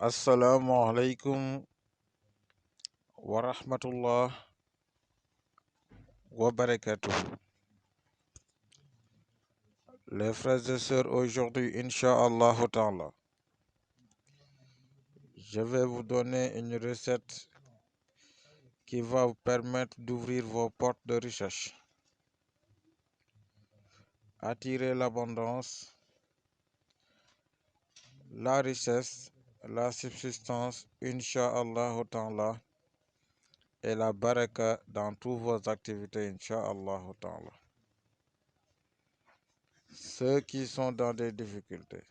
Assalamu alaikum wa rahmatullah wa barakatuh. Les frères et sœurs, aujourd'hui, Inch'Allah Ta'ala, je vais vous donner une recette qui va vous permettre d'ouvrir vos portes de recherche, attirer l'abondance, la richesse, la subsistance, Inch'Allah Ta'ala, et la baraka dans toutes vos activités, Inch'Allah Ta'ala. Ceux qui sont dans des difficultés,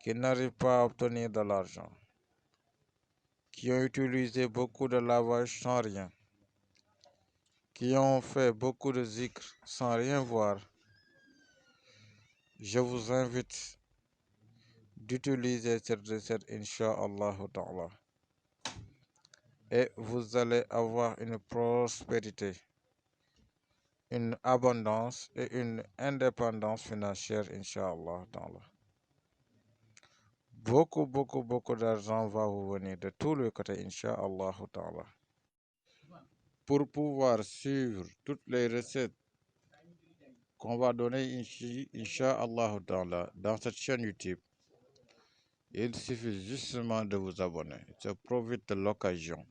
qui n'arrivent pas à obtenir de l'argent, qui ont utilisé beaucoup de lavage sans rien, qui ont fait beaucoup de zikr sans rien voir, je vous invite d'utiliser cette recette, Inch'Allah Ta'ala. Et vous allez avoir une prospérité, une abondance et une indépendance financière, Inch'Allah Ta'ala. Beaucoup d'argent va vous venir de tous les côtés, Inch'Allah Ta'ala. Pour pouvoir suivre toutes les recettes qu'on va donner ici, Inch'Allah dans cette chaîne YouTube, il suffit justement de vous abonner. Je profite de l'occasion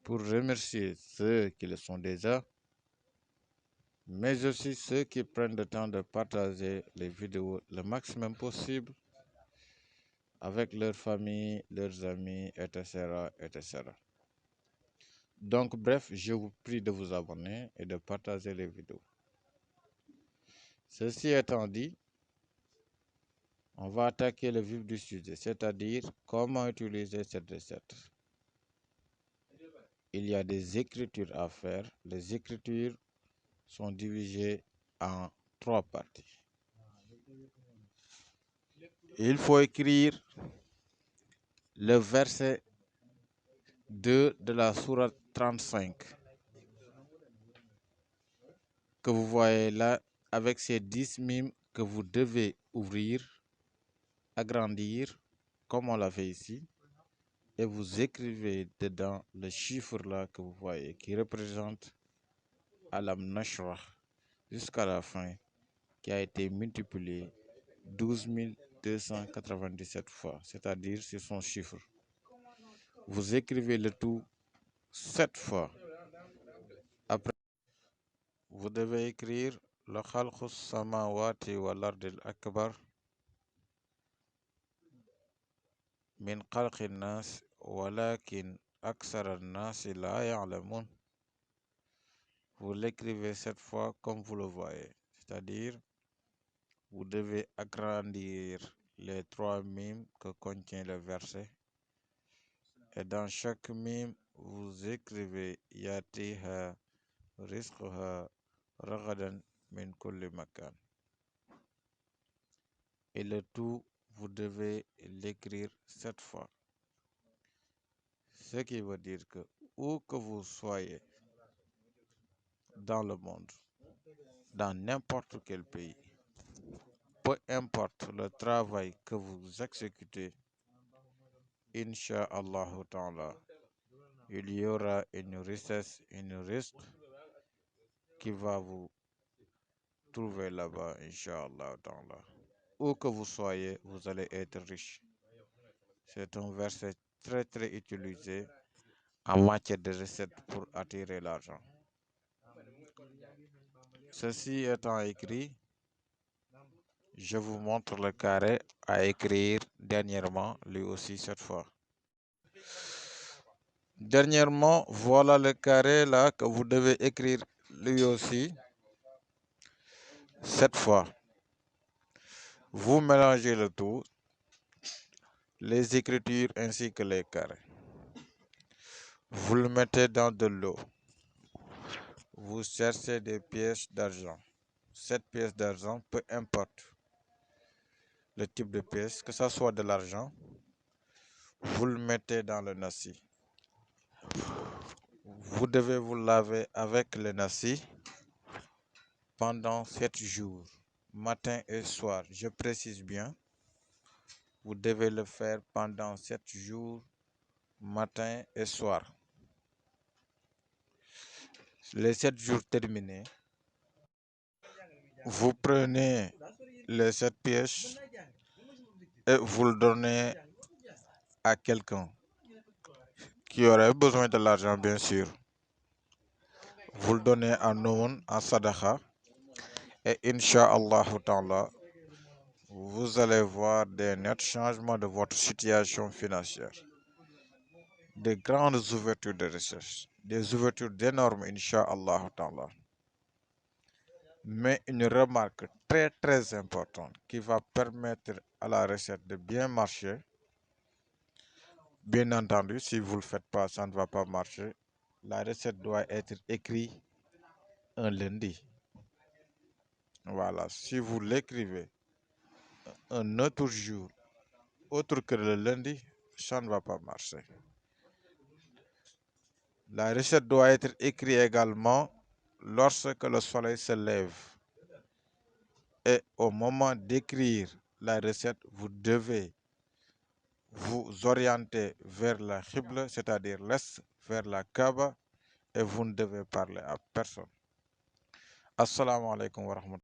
pour remercier ceux qui le sont déjà, mais aussi ceux qui prennent le temps de partager les vidéos le maximum possible avec leur famille, leurs amis, etc., etc. Donc, bref, je vous prie de vous abonner et de partager les vidéos. Ceci étant dit, on va attaquer le vif du sujet, c'est-à-dire comment utiliser cette recette. Il y a des écritures à faire. Les écritures sont divisées en 3 parties. Il faut écrire le verset 2 de la sourate 35 que vous voyez là avec ces 10 mimes que vous devez ouvrir, agrandir comme on l'a fait ici, et vous écrivez dedans le chiffre là que vous voyez qui représente Alam Nashrah jusqu'à la fin, qui a été multiplié 12 297 fois, c'est-à-dire c'est son chiffre. Vous écrivez le tout 7 fois. Après, vous devez écrire le khalqus samawati wal ardil akbar min khalqin nas walakin aksara nasi la ya'lamun. Vous l'écrivez 7 fois comme vous le voyez, c'est-à-dire vous devez agrandir les 3 mimes que contient le verset. Et dans chaque mime, vous écrivez Yatiha Rizquha Ragadan min kulli makan. Et le tout, vous devez l'écrire 7 fois. Ce qui veut dire que où que vous soyez dans le monde, dans n'importe quel pays, peu importe le travail que vous exécutez, Inch'Allah Ta'ala, il y aura une richesse, une risque qui va vous trouver là-bas, Inch'Allah Ta'ala. Où que vous soyez, vous allez être riche. C'est un verset très utilisé en matière de recettes pour attirer l'argent. Ceci étant écrit, je vous montre le carré à écrire dernièrement, lui aussi 7 fois. Dernièrement, voilà le carré là que vous devez écrire lui aussi 7 fois. Vous mélangez le tout, les écritures ainsi que les carrés. Vous le mettez dans de l'eau. Vous cherchez des pièces d'argent. 7 pièces d'argent, peu importe le type de pièce, que ce soit de l'argent, vous le mettez dans le nasi. Vous devez vous laver avec le nasi pendant 7 jours, matin et soir. Je précise bien, vous devez le faire pendant 7 jours, matin et soir. Les 7 jours terminés, vous prenez les 7 pièces et vous le donnez à quelqu'un qui aurait besoin de l'argent, bien sûr. Vous le donnez en aumône, en sadaqa, et Inch'Allah ta'ala, vous allez voir des nets changements de votre situation financière. Des grandes ouvertures de recherche, des ouvertures d'énormes, Inch'Allah ta'ala. Mais une remarque très très importante qui va permettre à la recette de bien marcher. Bien entendu, si vous ne le faites pas, ça ne va pas marcher. La recette doit être écrite un lundi. Voilà, si vous l'écrivez un autre jour, autre que le lundi, ça ne va pas marcher. La recette doit être écrite également lorsque le soleil se lève. Et au moment d'écrire la recette, vous devez vous orienter vers la Qibla, c'est-à-dire l'est, vers la Kaaba, et vous ne devez parler à personne. Assalamu alaikum wa rahmatullahi.